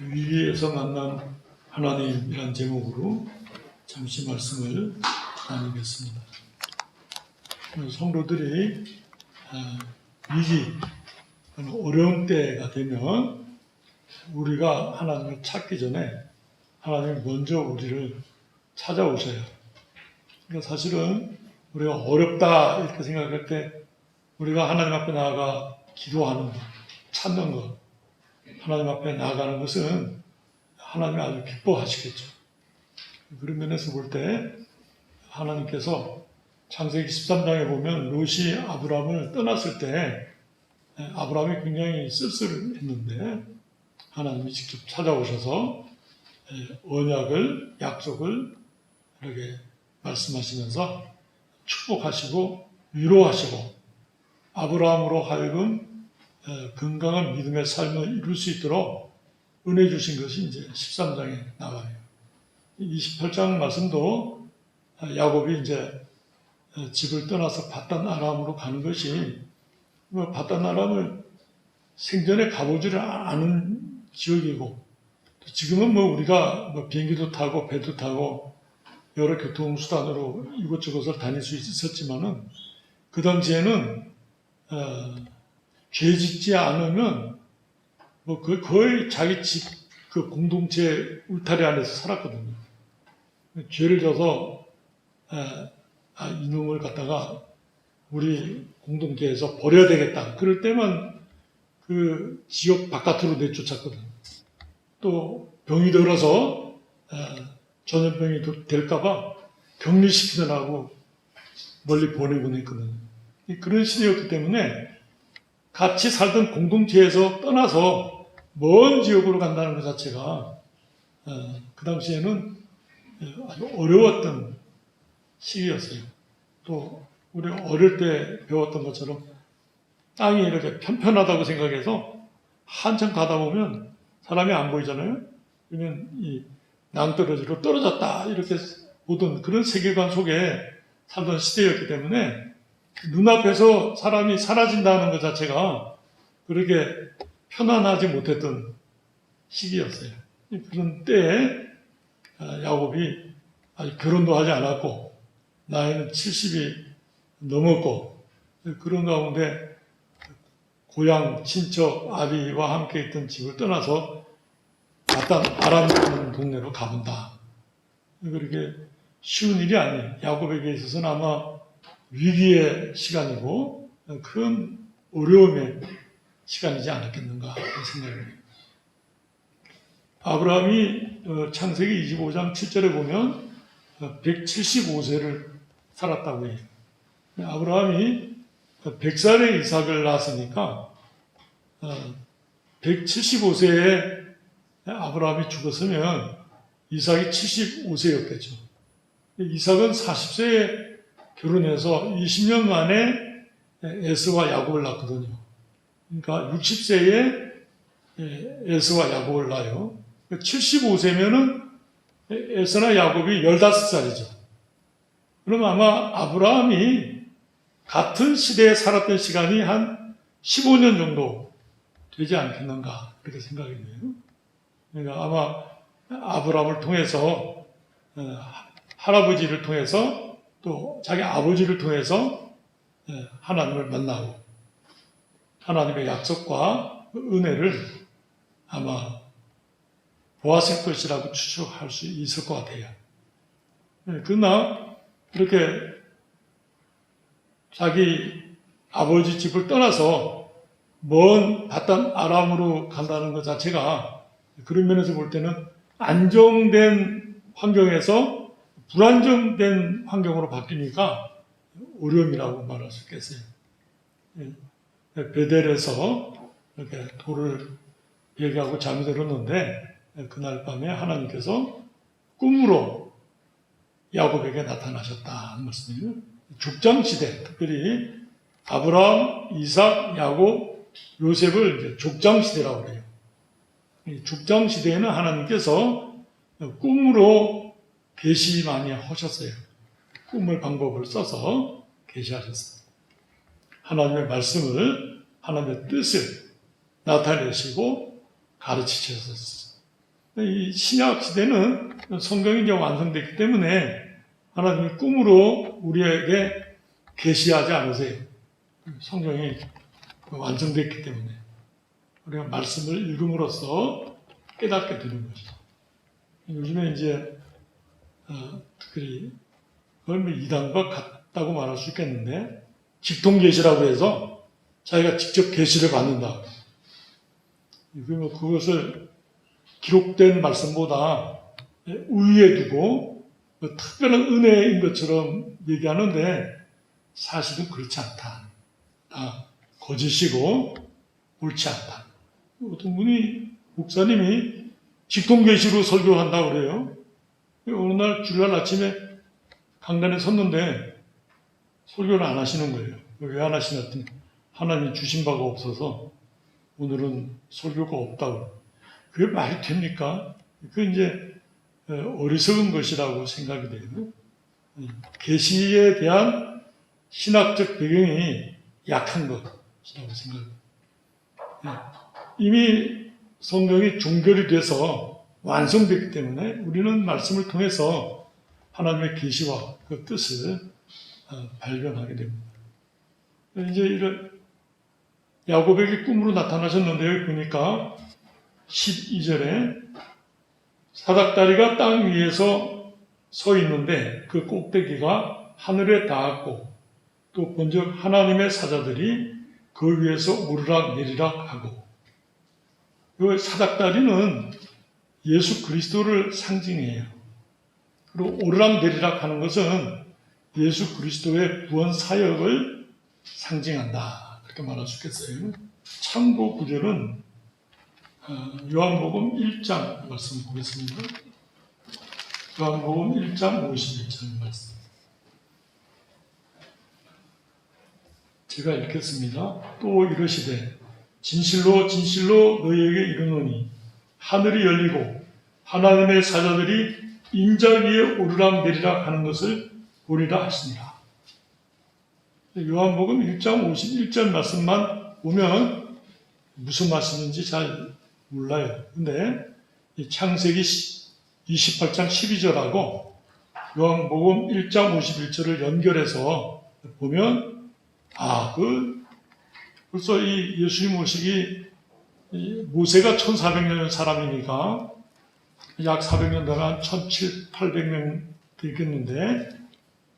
위기에서 만난 하나님이란 제목으로 잠시 말씀을 나누겠습니다. 성도들이 위기, 어려운 때가 되면 우리가 하나님을 찾기 전에 하나님이 먼저 우리를 찾아오셔요. 그러니까 사실은 우리가 어렵다 이렇게 생각할 때 우리가 하나님 앞에 나아가 기도하는 것, 찾는 것, 하나님 앞에 나아가는 것은 하나님이 아주 기뻐하시겠죠. 그런 면에서 볼 때 하나님께서 창세기 13장에 보면 롯이 아브라함을 떠났을 때 아브라함이 굉장히 쓸쓸했는데 하나님이 직접 찾아오셔서 언약을, 약속을 이렇게 말씀하시면서 축복하시고 위로하시고 아브라함으로 하여금 건강한 믿음의 삶을 이룰 수 있도록 은혜 주신 것이 이제 13장에 나와요. 28장 말씀도 야곱이 이제 집을 떠나서 바단 아람으로 가는 것이 바단 아람을 생전에 가보지를 않은 지역이고 지금은 우리가 비행기도 타고 배도 타고 여러 교통수단으로 이곳저곳을 다닐 수 있었지만은 그 당시에는 죄 짓지 않으면 거의 자기 집 그 공동체 울타리 안에서 살았거든요. 죄를 져서 이놈을 갖다가 우리 공동체에서 버려야 되겠다. 그럴 때만 그 지역 바깥으로 내쫓았거든요. 또 병이 들어서 전염병이 될까봐 격리시키느라고 멀리 보내곤 했거든요. 그런 시대였기 때문에 같이 살던 공동체에서 떠나서 먼 지역으로 간다는 것 자체가 그 당시에는 아주 어려웠던 시기였어요. 또 우리 어릴 때 배웠던 것처럼 땅이 이렇게 편편하다고 생각해서 한참 가다 보면 사람이 안 보이잖아요. 그러면 이 낭떠러지로 떨어졌다 이렇게 보던 그런 세계관 속에 살던 시대였기 때문에 눈앞에서 사람이 사라진다는 것 자체가 그렇게 편안하지 못했던 시기였어요. 그런 때에 야곱이 아직 결혼도 하지 않았고 나이는 70이 넘었고 그런 가운데 고향 친척 아비와 함께 있던 집을 떠나서 바단 아람이라는 동네로 가본다. 그렇게 쉬운 일이 아니에요. 야곱에게 있어서는 아마 위기의 시간이고 큰 어려움의 시간이지 않았겠는가 생각합니다. 아브라함이 창세기 25장 7절에 보면 175세를 살았다고 해요. 아브라함이 100살에 이삭을 낳았으니까 175세에 아브라함이 죽었으면 이삭이 75세였겠죠. 이삭은 40세에 결혼해서 20년 만에 에서와 야곱을 낳거든요. 그러니까 60세에 에서와 야곱을 낳아요. 75세면은 에서나 야곱이 15살이죠. 그럼 아마 아브라함이 같은 시대에 살았던 시간이 한 15년 정도 되지 않겠는가 그렇게 생각이 돼요. 그러니까 아마 아브라함을 통해서 할아버지를 통해서 또 자기 아버지를 통해서 하나님을 만나고 하나님의 약속과 은혜를 아마 보았을 것이라고 추측할 수 있을 것 같아요. 그러나 이렇게 자기 아버지 집을 떠나서 먼 바단 아람으로 간다는 것 자체가 그런 면에서 볼 때는 안정된 환경에서 불안정된 환경으로 바뀌니까 어려움이라고 말할 수 있겠어요. 베델에서 이렇게 돌을 얘기하고 잠이 들었는데 그날 밤에 하나님께서 꿈으로 야곱에게 나타나셨다는 말씀이에요. 족장시대, 특별히 아브라함, 이삭, 야곱, 요셉을 이제 족장시대라고 그래요. 이 족장시대에는 하나님께서 꿈으로 계시 많이 하셨어요. 꿈을 방법을 써서 계시하셨어요. 하나님의 말씀을, 하나님의 뜻을 나타내시고 가르치셨어요. 이 신약 시대는 성경이 이제 완성됐기 때문에 하나님이 꿈으로 우리에게 계시하지 않으세요. 성경이 완성됐기 때문에 우리가 말씀을 읽음으로써 깨닫게 되는 것이죠. 요즘에 이제 특별히 그걸 뭐 이단과 같다고 말할 수 있겠는데 직통계시라고 해서 자기가 직접 계시를 받는다. 그것을 기록된 말씀보다 우위에 두고 특별한 은혜인 것처럼 얘기하는데 사실은 그렇지 않다. 거짓이고 옳지 않다. 어떤 분이 목사님이 직통계시로 설교한다고 그래요. 어느 날 주일날 아침에 강단에 섰는데 설교를 안 하시는 거예요. 왜 안 하시나 했더니 하나님이 주신 바가 없어서 오늘은 설교가 없다고. 그게 말이 됩니까? 그 이제 어리석은 것이라고 생각이 돼요. 계시에 대한 신학적 배경이 약한 것이라고 생각합니다. 이미 성경이 종결이 돼서 완성됐기 때문에 우리는 말씀을 통해서 하나님의 계시와 그 뜻을 발견하게 됩니다. 이제 이런 야곱에게 꿈으로 나타나셨는데 여기 보니까 12절에 사닥다리가 땅 위에서 서 있는데 그 꼭대기가 하늘에 닿았고 또 본즉 하나님의 사자들이 그 위에서 오르락 내리락 하고 이 사닥다리는 예수 그리스도를 상징해요. 그리고 오르락 내리락 하는 것은 예수 그리스도의 구원 사역을 상징한다. 그렇게 말할 수 있겠어요. 참고 구절은 요한복음 1장 말씀 보겠습니다. 요한복음 1장 51절 말씀. 제가 읽겠습니다. 또 이르시되 진실로 진실로 너희에게 이르노니 하늘이 열리고 하나님의 사자들이 인자 위에 오르락 내리락 하는 것을 보리라 하시니라. 요한복음 1장 51절 말씀만 보면 무슨 말씀인지 잘 몰라요. 근데 창세기 28장 12절하고 요한복음 1장 51절을 연결해서 보면 벌써 이 예수님 오시기 모세가 1400년 사람이니까 약 400년 동안 1700~800년 되겠는데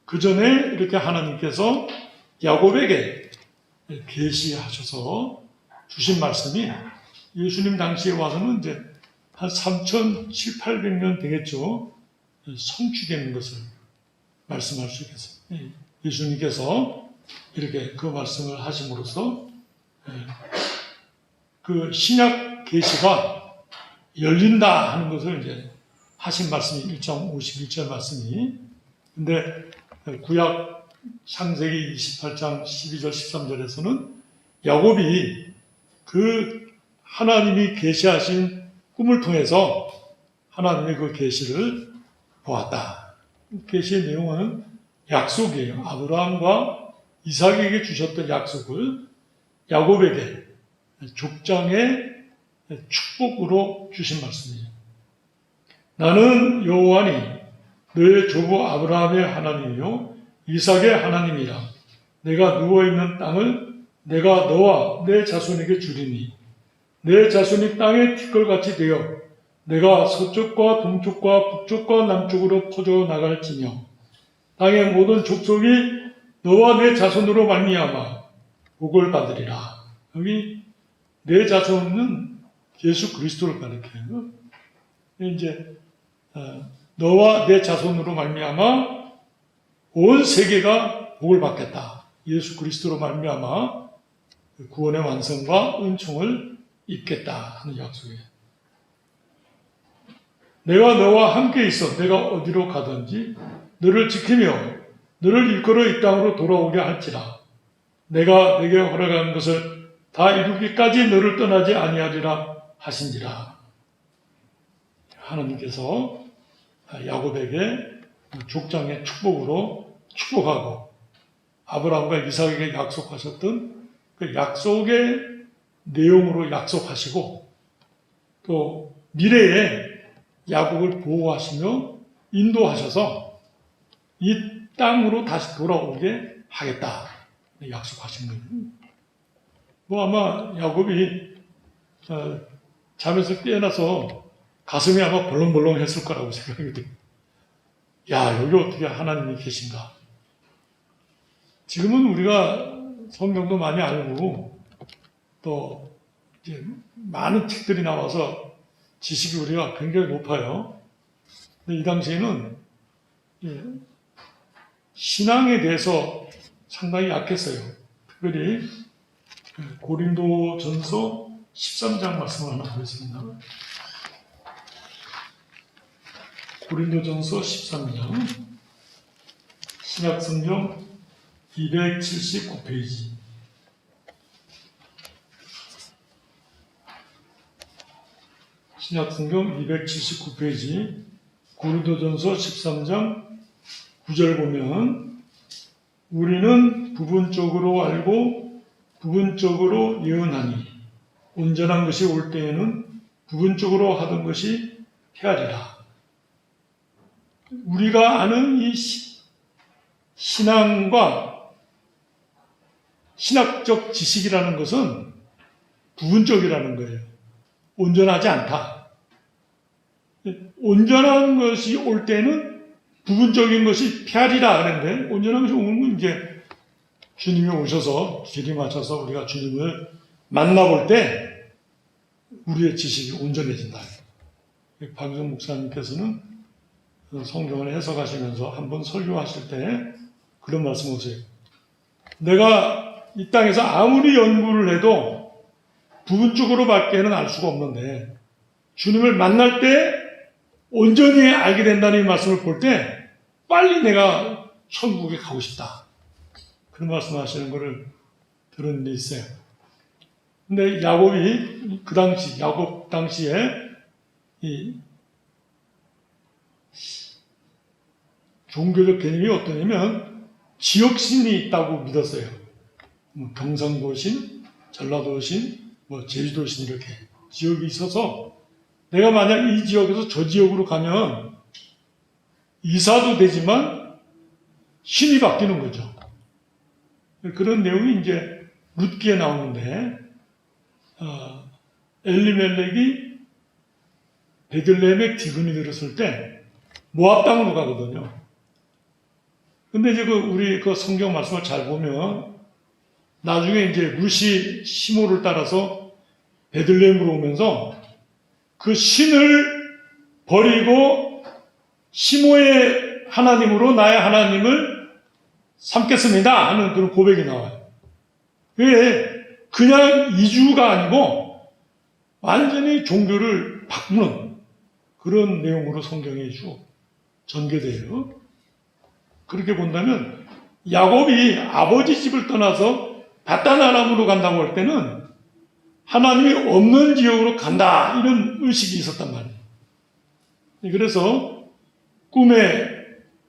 그 전에 이렇게 하나님께서 야곱에게 계시하셔서 주신 말씀이 예수님 당시에 와서는 이제 한 3700~800년 되겠죠. 성취되는 것을 말씀할 수 있겠어요. 예수님께서 이렇게 그 말씀을 하심으로써 그 신약 계시가 열린다 하는 것을 이제 하신 말씀이 1장 51절 말씀이. 근데 구약 창세기 28장 12절 13절에서는 야곱이 그 하나님이 계시하신 꿈을 통해서 하나님의 그 계시를 보았다. 계시의 내용은 약속이에요. 아브라함과 이삭에게 주셨던 약속을 야곱에게 족장의 축복으로 주신 말씀이에요. 나는 여호와니 너의 조부 아브라함의 하나님이요 이삭의 하나님이라. 내가 누워있는 땅을 내가 너와 내 자손에게 주리니 내 자손이 땅의 티끌같이 되어 내가 서쪽과 동쪽과 북쪽과 남쪽으로 퍼져 나갈지며 땅의 모든 족속이 너와 내 자손으로 말미암아 복을 받으리라. 여기 내 자손은 예수 그리스도를 가리켜요. 이제 너와 내 자손으로 말미암아 온 세계가 복을 받겠다. 예수 그리스도로 말미암아 구원의 완성과 은총을 입겠다 하는 약속이에요. 내가 너와 함께 있어 내가 어디로 가든지 너를 지키며 너를 일컬어 이 땅으로 돌아오게 할지라. 내가 내게 허락한 것을 다 이루기까지 너를 떠나지 아니하리라 하신지라. 하나님께서 야곱에게 족장의 축복으로 축복하고 아브라함과 이삭에게 약속하셨던 그 약속의 내용으로 약속하시고 또 미래에 야곱을 보호하시며 인도하셔서 이 땅으로 다시 돌아오게 하겠다 약속하신 거예요. 뭐 아마 야곱이 잠에서 깨어나서 가슴이 아마 벌렁벌렁 했을 거라고 생각이 돼요. 야, 여기 어떻게 하나님이 계신가? 지금은 우리가 성경도 많이 알고 또 이제 많은 책들이 나와서 지식이 우리가 굉장히 높아요. 근데 이 당시에는 신앙에 대해서 상당히 약했어요. 특별히 고린도전서 13장 말씀을 하나 보겠습니다. 고린도전서 13장 신약성경 279페이지. 신약성경 279페이지 고린도전서 13장 9절 보면 우리는 부분적으로 알고 부분적으로 예언하니 온전한 것이 올 때에는 부분적으로 하던 것이 헤아리라. 우리가 아는 이 신앙과 신학적 지식이라는 것은 부분적이라는 거예요. 온전하지 않다. 온전한 것이 올 때는 부분적인 것이 폐하리라 하는데 온전한 것이 오면 이제 주님이 오셔서 길이 맞춰서 우리가 주님을 만나볼 때 우리의 지식이 온전해진다. 박유성 목사님께서는 성경을 해석하시면서 한번 설교하실 때 그런 말씀 하세요. 내가 이 땅에서 아무리 연구를 해도 부분적으로밖에는 알 수가 없는데 주님을 만날 때 온전히 알게 된다는 이 말씀을 볼 때 빨리 내가 천국에 가고 싶다. 그런 말씀 하시는 거를 들은 일이 있어요. 근데 야곱이 그 당시, 야곱 당시에 이 종교적 개념이 어떠냐면 지역신이 있다고 믿었어요. 경상도신, 전라도신, 제주도신 이렇게 지역이 있어서 내가 만약 이 지역에서 저 지역으로 가면 이사도 되지만 신이 바뀌는 거죠. 그런 내용이 이제 룻기에 나오는데 엘리멜렉이 베들레헴에 기근이 들었을 때 모압 땅으로 가거든요. 근데 이제 우리 그 성경 말씀을 잘 보면 나중에 이제 룻이 시므를 따라서 베들레헴으로 오면서 그 신을 버리고 시므의 하나님으로 나의 하나님을 삼겠습니다 하는 그런 고백이 나와요. 그게 그냥 이주가 아니고 완전히 종교를 바꾸는 그런 내용으로 성경이 쭉 전개돼요. 그렇게 본다면 야곱이 아버지 집을 떠나서 바단 아람으로 간다고 할 때는 하나님이 없는 지역으로 간다 이런 의식이 있었단 말이에요. 그래서 꿈에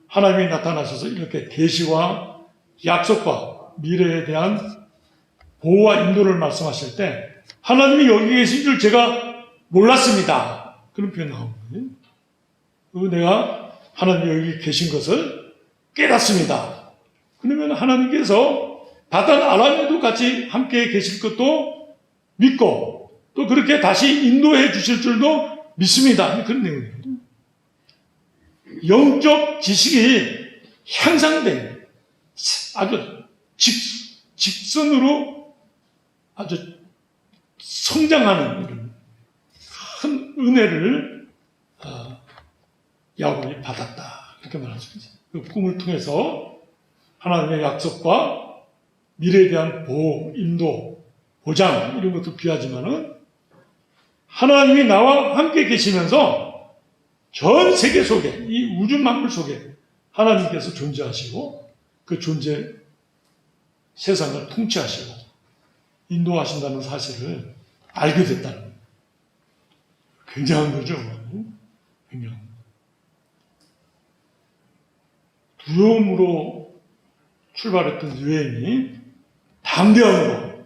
하나님이 나타나셔서 이렇게 계시와 약속과 미래에 대한 보호와 인도를 말씀하실 때 하나님이 여기 계신 줄 제가 몰랐습니다. 그런 표현 나오거든요. 그리고 내가 하나님이 여기 계신 것을 깨닫습니다. 그러면 하나님께서 바단 아람에도 같이 함께 계실 것도 믿고 또 그렇게 다시 인도해 주실 줄도 믿습니다. 그런 내용이에요. 영적 지식이 향상된 아주 직선으로 아주 성장하는 이런 큰 은혜를 야곱이 받았다. 이렇게 말할 수 있어요. 그 꿈을 통해서 하나님의 약속과 미래에 대한 보호, 인도, 보장 이런 것도 귀하지만은 하나님이 나와 함께 계시면서 전 세계 속에 이 우주 만물 속에 하나님께서 존재하시고 그 존재 세상을 통치하시고 인도하신다는 사실을 알게 됐다는 거예요. 굉장한 거죠. 굉장한 거. 두려움으로 출발했던 여행이 담대함으로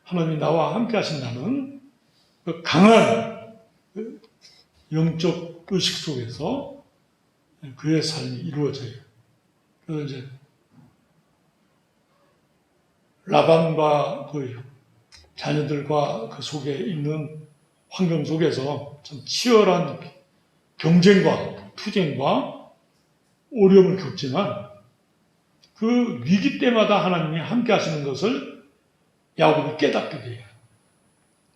하나님이 나와 함께 하신다는 그 강한 영적 의식 속에서 그의 삶이 이루어져요. 그래서 이제 라반과 그 자녀들과 그 속에 있는 환경 속에서 참 치열한 경쟁과 투쟁과 어려움을 겪지만 그 위기 때마다 하나님이 함께 하시는 것을 야곱이 깨닫게 돼요.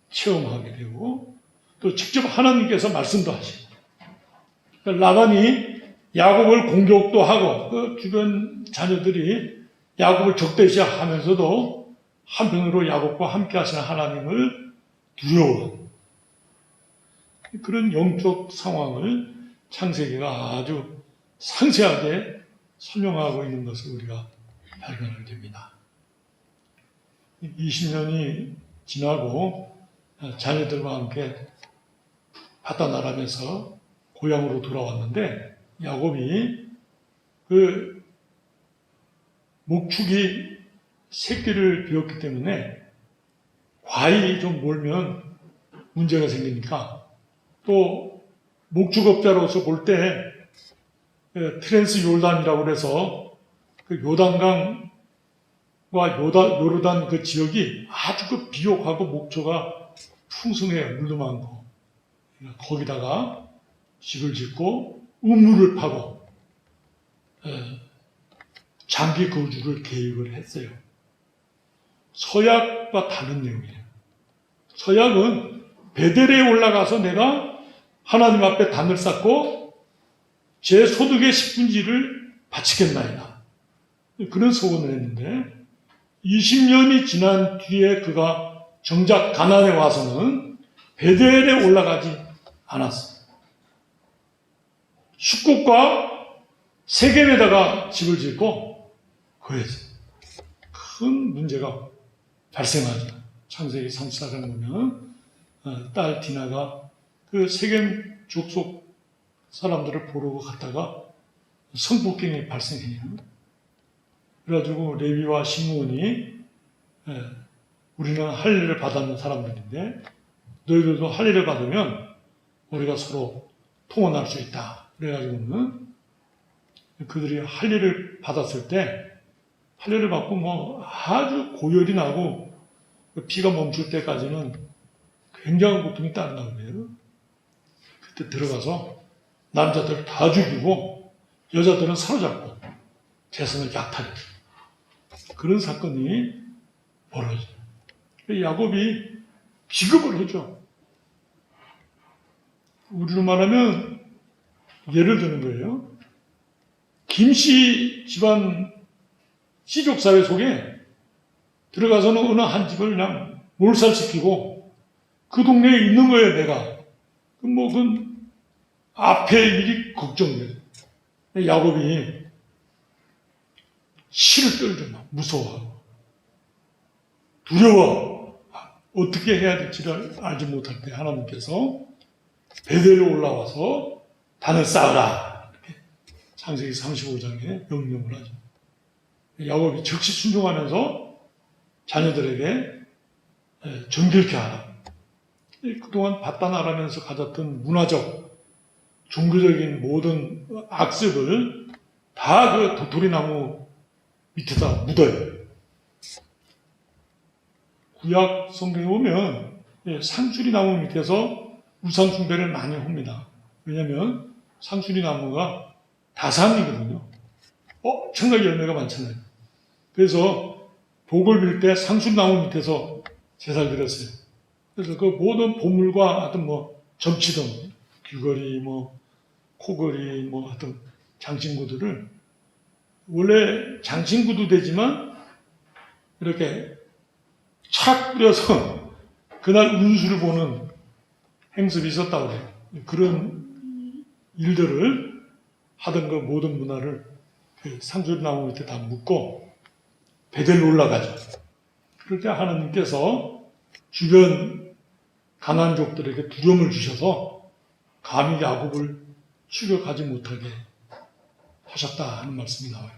체험하게 되고 또 직접 하나님께서 말씀도 하시고 라반이 야곱을 공격도 하고 그 주변 자녀들이 야곱을 적대시하면서도 한편으로 야곱과 함께 하시는 하나님을 두려워하고 그런 영적 상황을 창세기가 아주 상세하게 설명하고 있는 것을 우리가 발견하게 됩니다. 20년이 지나고 자녀들과 함께 파단아람에서 고향으로 돌아왔는데 야곱이 그 목축이 새끼를 비웠기 때문에 과히 좀 몰면 문제가 생기니까 또 목축업자로서 볼 때 트랜스 요르단이라고 그래서 그 요단강과 요르단 그 지역이 아주 그 비옥하고 목초가 풍성해요. 물도 많고 거기다가 집을 짓고 우물을 파고 장기 거주를 계획을 했어요. 서약과 다른 내용이에요. 서약은 베델에 올라가서 내가 하나님 앞에 단을 쌓고 제 소득의 10분지를 바치겠나이다. 그런 서원을 했는데 20년이 지난 뒤에 그가 정작 가나안에 와서는 베델에 올라가지 않았어요. 숫곳과 세겜에다가 집을 짓고 거기에서 큰 문제가 발생하죠. 창세기 34장 보면 딸 디나가 그 세겜 족속 사람들을 보러 갔다가 성폭행이 발생해요. 그래가지고 레위와 시므온이 우리는 할례를 받았는 사람들인데 너희들도 할례를 받으면 우리가 서로 통혼할 수 있다. 그래가지고는 그들이 할례를 받았을 때 할례를 받고 뭐 아주 고열이 나고 피가 멈출 때까지는 굉장한 고통이 따른다고 해요. 그때 들어가서 남자들 다 죽이고 여자들은 사로잡고 재산을 약탈해요. 그런 사건이 벌어져요. 야곱이 기겁을 하죠. 우리로 말하면 예를 드는 거예요. 김씨 집안 시족사회 속에 들어가서는 어느 한 집을 그냥 몰살시키고 그 동네에 있는 거예요, 내가. 그 앞에 일이 걱정돼요. 야곱이 실을 떨죠. 막 무서워하고 두려워. 어떻게 해야 될지를 알지 못할 때 하나님께서 베델로 올라와서 단을 쌓으라. 이렇게 창세기 35장에 명령을 하죠. 야곱이 즉시 순종하면서 자녀들에게 정결케 하라. 그동안 바다나라면서 가졌던 문화적, 종교적인 모든 악습을 다 그 도토리나무 밑에다 묻어요. 구약 성경에 보면 상수리 나무 밑에서 우상 숭배를 많이 합니다. 왜냐하면 상수리 나무가 다산이거든요. 엄청나게 열매가 많잖아요. 그래서 복을 빌 때 상수리 나무 밑에서 제사를 드렸어요. 그래서 그 모든 보물과 하여튼 점치던 귀걸이, 코걸이, 하여튼 장신구들을 원래 장신구도 되지만 이렇게 착 뿌려서 그날 운수를 보는 행습이 있었다고 해요. 그런 일들을 하던 그 모든 문화를 그 상수리나무 밑에 다 묶고 베델로 올라가죠. 그럴 때 하나님께서 주변 가나안족들에게 두려움을 주셔서 감히 야곱을 추격하지 못하게 하셨다 하는 말씀이 나와요.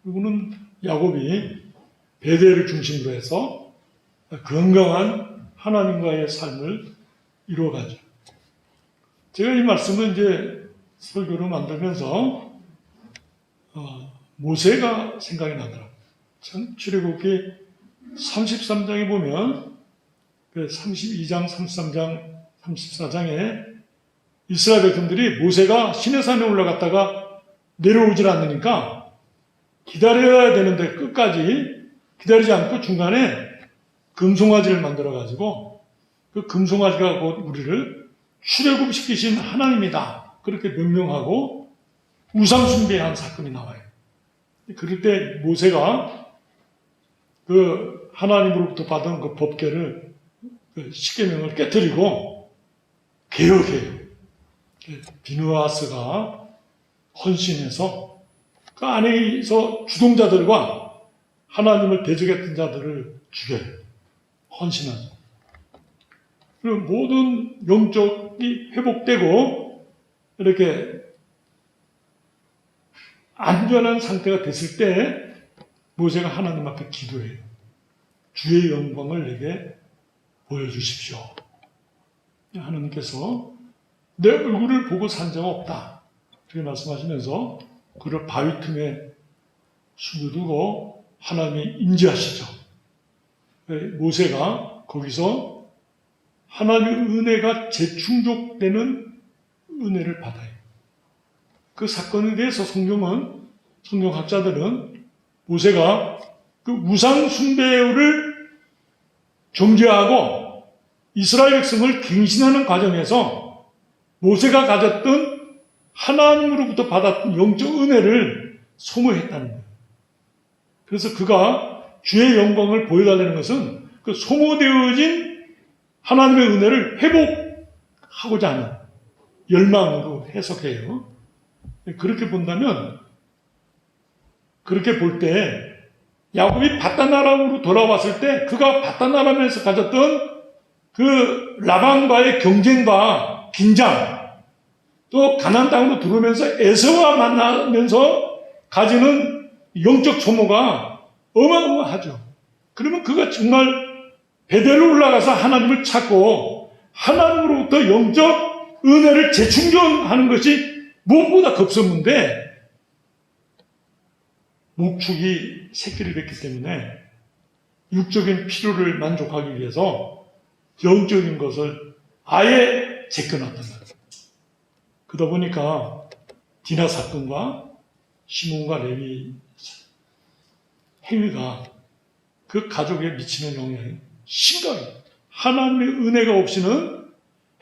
그리고는 야곱이 베델을 중심으로 해서 건강한 하나님과의 삶을 이루어가죠. 제가 이 말씀을 이제 설교로 만들면서 모세가 생각이 나더라고요. 참 출애굽기 33장에 보면 그 32장, 33장, 34장에 이스라엘 백성들이 모세가 시내산에 올라갔다가 내려오질 않으니까 기다려야 되는데 끝까지 기다리지 않고 중간에 금송아지를 만들어가지고 그 금송아지가 곧 우리를 출애굽시키신 하나님이다. 그렇게 명명하고 우상숭배한 사건이 나와요. 그럴 때 모세가 그 하나님으로부터 받은 그 법궤를 그 십계명을 깨뜨리고 개혁해요. 비느하스가 헌신해서 그 안에서 주동자들과 하나님을 대적했던 자들을 죽여요. 헌신하죠. 그리고 모든 영적이 회복되고 이렇게 안전한 상태가 됐을 때 모세가 하나님 앞에 기도해요. 주의 영광을 내게 보여주십시오. 하나님께서 내 얼굴을 보고 산 자가 없다. 그렇게 말씀하시면서 그를 바위 틈에 숨겨두고 하나님이 인지하시죠. 모세가 거기서 하나님의 은혜가 재충족되는 은혜를 받아요. 그 사건에 대해서 성경학자들은 모세가 그 우상 숭배를 정죄하고 이스라엘 백성을 갱신하는 과정에서 모세가 가졌던 하나님으로부터 받았던 영적 은혜를 소모했다는 거예요. 그래서 그가 주의 영광을 보여달라는 것은 그 소모되어진 하나님의 은혜를 회복하고자 하는 열망으로 해석해요. 그렇게 본다면, 그렇게 볼 때 야곱이 바다나람으로 돌아왔을 때 그가 바다나람에서 가졌던 그 라반과의 경쟁과 긴장, 또 가나안 땅으로 들어오면서 에서와 만나면서 가지는 영적 소모가 어마어마하죠. 그러면 그가 정말 베델로 올라가서 하나님을 찾고 하나님으로부터 영적 은혜를 재충전하는 것이 무엇보다 급선무인데, 목축이 새끼를 뱉기 때문에 육적인 필요를 만족하기 위해서 영적인 것을 아예 제껴놨단 말이에요. 그러다 보니까 디나 사건과 시몬과 레위 행위가 그 가족에 미치는 영향이 심각해요. 하나님의 은혜가 없이는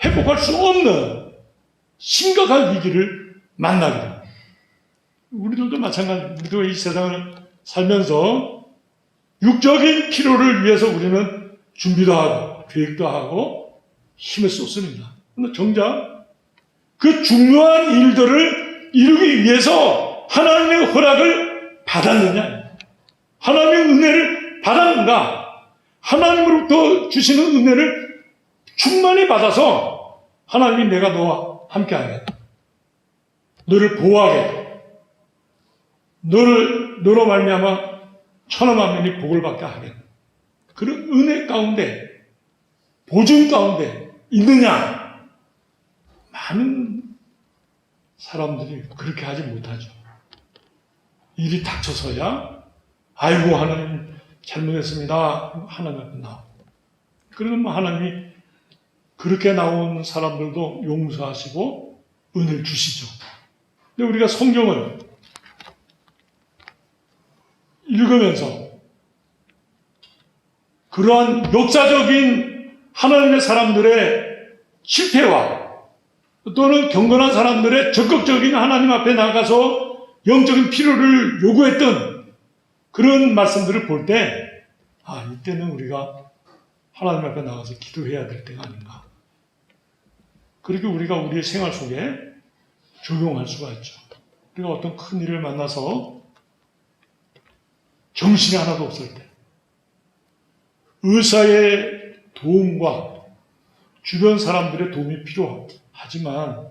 회복할 수 없는 심각한 위기를 만나게 됩니다. 우리들도 마찬가지입니다. 우리도 이 세상을 살면서 육적인 필요를 위해서 우리는 준비도 하고 계획도 하고 힘을 쏟습니다. 그런데 정작 그 중요한 일들을 이루기 위해서 하나님의 허락을 받았느냐, 하나님의 은혜를 받았는가, 하나님으로부터 주시는 은혜를 충만히 받아서 하나님이 내가 너와 함께 하겠다, 너를 보호하겠다, 너로 말미암아 천하 만민이 복을 받게 하겠다, 그런 은혜 가운데, 보증 가운데 있느냐? 많은 사람들이 그렇게 하지 못하죠. 일이 닥쳐서야 아이고 하나님 잘못했습니다, 하나님 앞에 나오고, 그러면 하나님이 그렇게 나온 사람들도 용서하시고 은혜를 주시죠. 근데 우리가 성경을 읽으면서 그러한 역사적인 하나님의 사람들의 실패와 또는 경건한 사람들의 적극적인 하나님 앞에 나가서 영적인 필요를 요구했던 그런 말씀들을 볼 때, 이때는 우리가 하나님 앞에 나가서 기도해야 될 때가 아닌가. 그렇게 우리가 우리의 생활 속에 적용할 수가 있죠. 우리가 어떤 큰 일을 만나서 정신이 하나도 없을 때, 의사의 도움과 주변 사람들의 도움이 필요하지만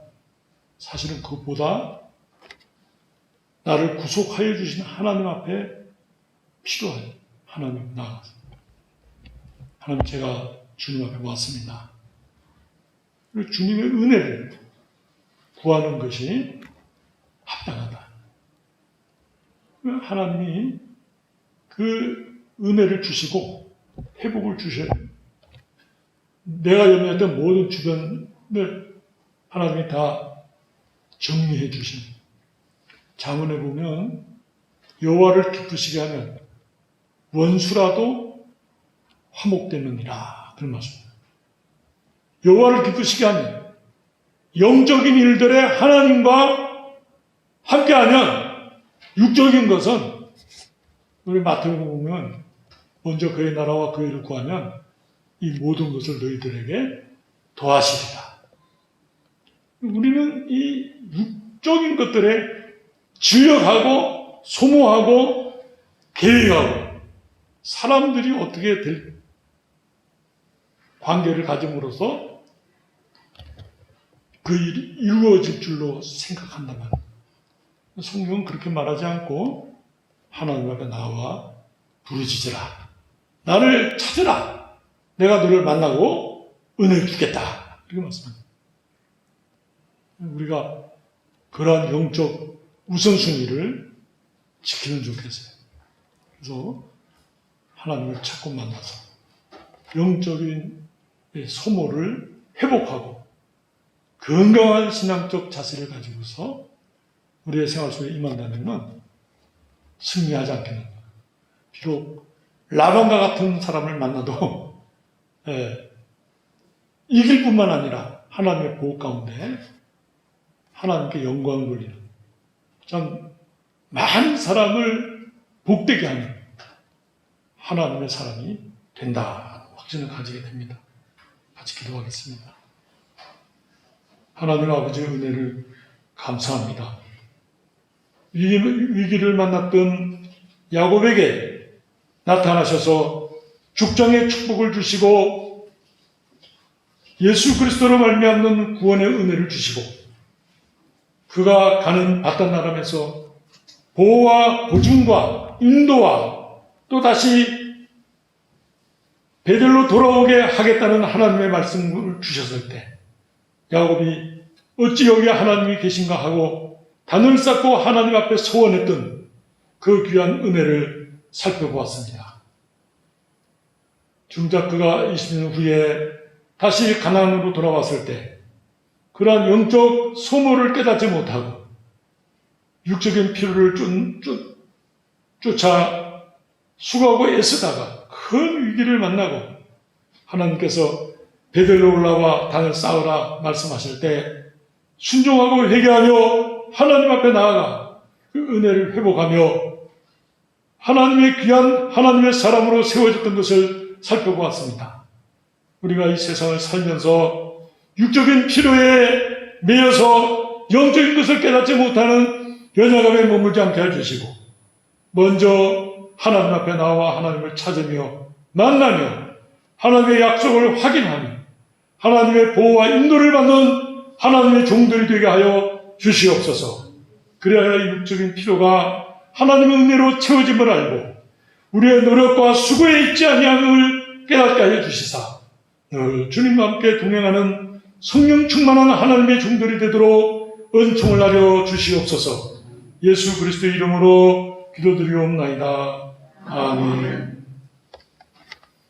사실은 그것보다 나를 구속하여 주신 하나님 앞에 필요해요. 하나님 나가서, 하나님 제가 주님 앞에 왔습니다. 주님의 은혜를 구하는 것이 합당하다. 하나님이 그 은혜를 주시고 회복을 주셔요. 내가 염려했던 모든 주변을 하나님이 다 정리해 주신. 잠언에 보면 여호와를 기쁘시게 하면 원수라도 화목되느니라 그런 말씀입니다. 여호와를 기쁘시게 하면 영적인 일들에 하나님과 함께하면 육적인 것은 우리 마태복음 보면 먼저 그의 나라와 그의 일을 구하면 이 모든 것을 너희들에게 더하시리라. 우리는 이 육적인 것들에 진력하고 소모하고 계획하고 사람들이 어떻게 될 관계를 가짐으로써 그 일이 이루어질 줄로 생각한다면 성경은 그렇게 말하지 않고 하나님 앞에 나와 부르짖으라. 나를 찾으라. 내가 너를 만나고 은혜를 주겠다. 이렇게 말씀합니다. 우리가 그러한 영적 우선순위를 지키면 좋겠어요. 그래서 하나님을 찾고 만나서 영적인 소모를 회복하고 건강한 신앙적 자세를 가지고서 우리의 생활 속에 임한다면 승리하지 않겠는가. 비록 라반과 같은 사람을 만나도 이길 뿐만 아니라 하나님의 보호 가운데 하나님께 영광을 돌리는 참 많은 사람을 복되게 하는 하나님의 사람이 된다. 확신을 가지게 됩니다. 같이 기도하겠습니다. 하나님 아버지의 은혜를 감사합니다. 위기를 만났던 야곱에게 나타나셔서 죽정의 축복을 주시고 예수 그리스도로 말미암는 구원의 은혜를 주시고 그가 가는 바단 아람에서 보호와 보증과 인도와 또 다시 베델로 돌아오게 하겠다는 하나님의 말씀을 주셨을 때 야곱이 어찌 여기 하나님이 계신가 하고 단을 쌓고 하나님 앞에 소원했던 그 귀한 은혜를 살펴보았습니다. 정작 그가 20년 후에 다시 가나안으로 돌아왔을 때 그러한 영적 소모를 깨닫지 못하고 육적인 필요를 쫓아 수고하고 애쓰다가 큰 위기를 만나고 하나님께서 베델로 올라와 단을 쌓으라 말씀하실 때 순종하고 회개하며 하나님 앞에 나아가 그 은혜를 회복하며 하나님의 귀한 하나님의 사람으로 세워졌던 것을 살펴보았습니다. 우리가 이 세상을 살면서 육적인 필요에 매여서 영적인 것을 깨닫지 못하는 연약함에 머물지 않게 해주시고 먼저 하나님 앞에 나와 하나님을 찾으며 만나며 하나님의 약속을 확인하며 하나님의 보호와 인도를 받는 하나님의 종들이 되게 하여 주시옵소서. 그래야 육적인 필요가 하나님의 은혜로 채워짐을 알고 우리의 노력과 수고에 있지 아니함을 깨닫게 하여 주시사 늘 주님과 함께 동행하는 성령 충만한 하나님의 종들이 되도록 은총을 나려 주시옵소서. 예수 그리스도의 이름으로 기도드리옵나이다. 아멘.